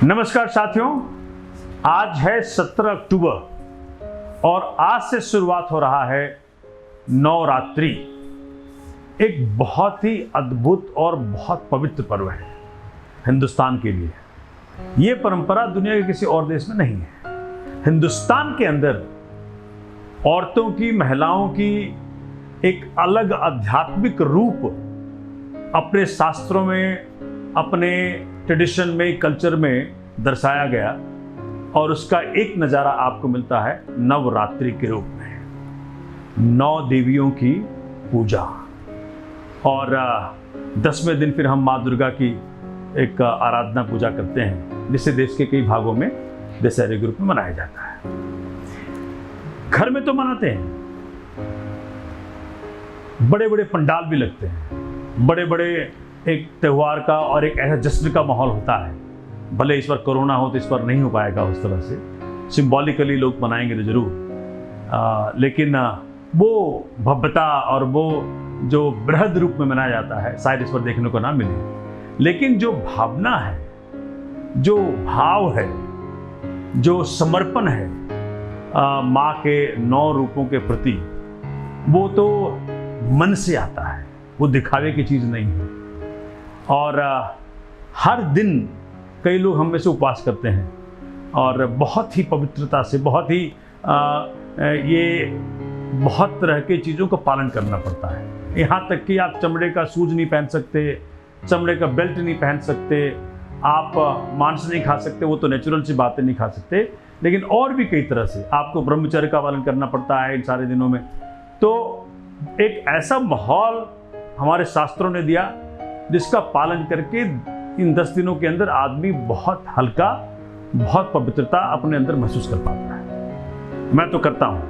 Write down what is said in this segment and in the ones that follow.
नमस्कार साथियों, आज है 17 अक्टूबर और आज से शुरुआत हो रहा है नवरात्रि। एक बहुत ही अद्भुत और बहुत पवित्र पर्व है हिंदुस्तान के लिए। ये परंपरा दुनिया के किसी और देश में नहीं है। हिंदुस्तान के अंदर औरतों की, महिलाओं की एक अलग आध्यात्मिक रूप अपने शास्त्रों में, अपने ट्रेडिशन में, कल्चर में दर्शाया गया और उसका एक नज़ारा आपको मिलता है नवरात्रि के रूप में। 9 देवियों की पूजा और 10वें दिन फिर हम माँ दुर्गा की एक आराधना पूजा करते हैं, जिसे देश के कई भागों में दशहरे के रूप में मनाया जाता है। घर में तो मनाते हैं, बड़े बड़े पंडाल भी लगते हैं, बड़े बड़े एक त्यौहार का और एक ऐसा जश्न का माहौल होता है। भले इस बार कोरोना हो तो इस बार नहीं हो पाएगा उस तरह से, सिंबॉलिकली लोग मनाएंगे तो जरूर, लेकिन वो भव्यता और वो जो बृहद रूप में मनाया जाता है शायद इस बार देखने को ना मिले। लेकिन जो भावना है, जो भाव है, जो समर्पण है माँ के 9 रूपों के प्रति, वो तो मन से आता है, वो दिखावे की चीज़ नहीं है। और हर दिन कई लोग हम में से उपवास करते हैं और बहुत ही पवित्रता से, बहुत ही ये बहुत तरह की चीज़ों का पालन करना पड़ता है। यहाँ तक कि आप चमड़े का शूज नहीं पहन सकते, चमड़े का बेल्ट नहीं पहन सकते, आप मांस नहीं खा सकते, वो तो नेचुरल सी बातें नहीं खा सकते, लेकिन और भी कई तरह से आपको ब्रह्मचर्य का पालन करना पड़ता है इन सारे दिनों में। तो एक ऐसा माहौल हमारे शास्त्रों ने दिया जिसका पालन करके इन 10 दिनों के अंदर आदमी बहुत हल्का, बहुत पवित्रता अपने अंदर महसूस कर पाता है। मैं तो करता हूँ,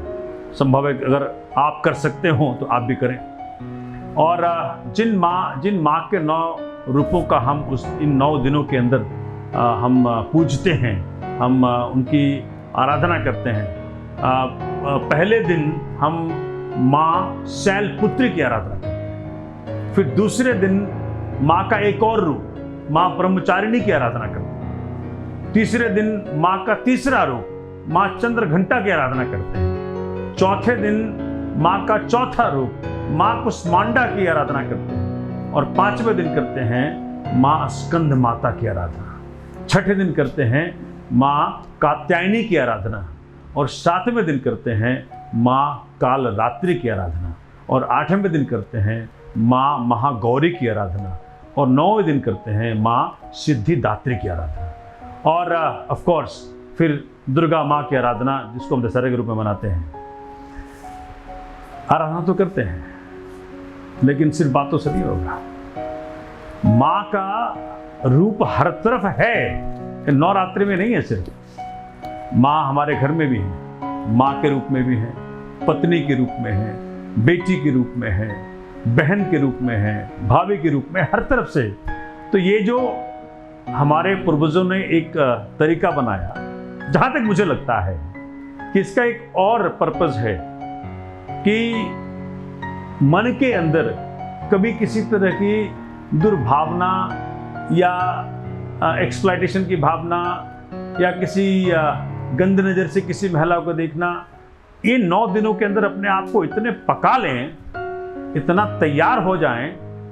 संभव है अगर आप कर सकते हो तो आप भी करें। और जिन माँ के 9 रूपों का हम इन 9 दिनों के अंदर हम पूजते हैं, हम उनकी आराधना करते हैं। पहले दिन हम माँ शैलपुत्री की आराधना करते हैं, फिर दूसरे दिन माँ का एक और रूप माँ ब्रह्मचारिणी की आराधना करते हैं, तीसरे दिन माँ का तीसरा रूप माँ चंद्रघंटा की आराधना करते हैं, चौथे दिन माँ का चौथा रूप माँ कुष्मांडा की आराधना करते हैं, और 5वें दिन करते हैं माँ स्कंद माता की आराधना, 6ठे दिन करते हैं माँ कात्यायनी की आराधना, और 7वें दिन करते हैं माँ कालरात्रि की आराधना, और 8वें दिन करते हैं माँ महागौरी की आराधना, और 9वें दिन करते हैं माँ सिद्धिदात्री की आराधना। और ऑफ कोर्स फिर दुर्गा माँ की आराधना, जिसको हम दशहरे के रूप में मनाते हैं। आराधना तो करते हैं, लेकिन सिर्फ बातों से नहीं होगा। माँ का रूप हर तरफ है, नवरात्रि में नहीं है सिर्फ। माँ हमारे घर में भी है, माँ के रूप में भी है, पत्नी के रूप में है, बेटी के रूप में है, बहन के रूप में है, भाभी के रूप में, हर तरफ से। तो ये जो हमारे पूर्वजों ने एक तरीका बनाया, जहाँ तक मुझे लगता है कि इसका एक और पर्पस है कि मन के अंदर कभी किसी तरह की दुर्भावना या एक्सप्लॉयटेशन की भावना या किसी गंद नज़र से किसी महिला को देखना, ये 9 दिनों के अंदर अपने आप को इतने पका लें, इतना तैयार हो जाएं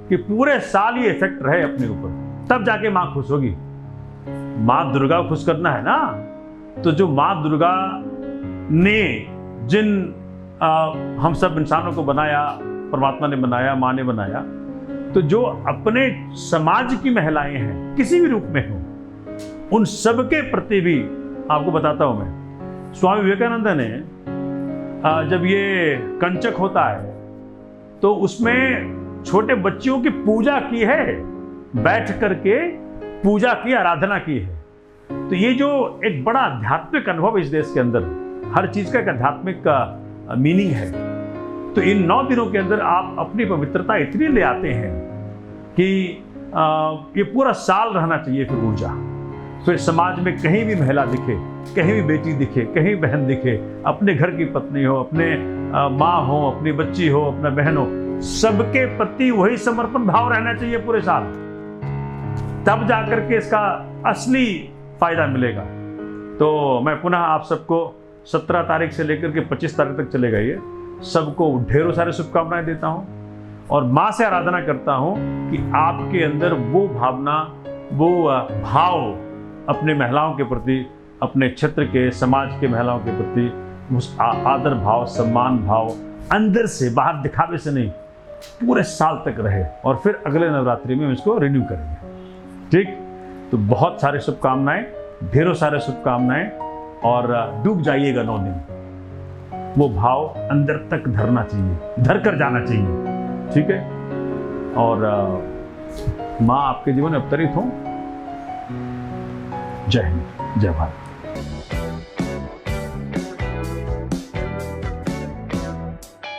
कि पूरे साल ये इफेक्ट रहे अपने ऊपर, तब जाके माँ खुश होगी। माँ दुर्गा को खुश करना है ना, तो जो माँ दुर्गा ने जिन हम सब इंसानों को बनाया, परमात्मा ने बनाया, माँ ने बनाया, तो जो अपने समाज की महिलाएं हैं किसी भी रूप में हो, उन सब के प्रति भी आपको बताता हूं मैं। स्वामी विवेकानंद ने जब ये कंचक होता है तो उसमें छोटे बच्चियों की पूजा की है, बैठ करके पूजा की, आराधना की है। तो ये जो एक बड़ा आध्यात्मिक अनुभव इस देश के अंदर, हर चीज का एक आध्यात्मिक का मीनिंग है। तो इन 9 दिनों के अंदर आप अपनी पवित्रता इतनी ले आते हैं कि ये पूरा साल रहना चाहिए फिर ऊर्जा। फिर समाज में कहीं भी महिला दिखे, कहीं भी बेटी दिखे, कहीं बहन दिखे, अपने घर की पत्नी हो, अपने माँ हो, अपनी बच्ची हो, अपना बहन हो, सबके प्रति वही समर्पण भाव रहना चाहिए पूरे साल। तब जाकर के इसका असली फायदा मिलेगा। तो मैं पुनः आप सबको 17 तारीख से लेकर के 25 तारीख तक चलेगा ये, सबको ढेरों सारे शुभकामनाएं देता हूँ और माँ से आराधना करता हूँ कि आपके अंदर वो भावना, वो भाव अपने महिलाओं के प्रति, अपने क्षेत्र के, समाज के महिलाओं के प्रति उस आदर भाव, सम्मान भाव अंदर से, बाहर दिखावे से नहीं, पूरे साल तक रहे और फिर अगले नवरात्रि में हम इसको रिन्यू करेंगे। ठीक, तो बहुत सारे शुभकामनाएं, ढेरों सारे शुभकामनाएं और डूब जाइएगा 9 दिन। वो भाव अंदर तक धरना चाहिए, धर कर जाना चाहिए। ठीक है, और माँ आपके जीवन में अवतरित हो। जय हिंद, जय भारत।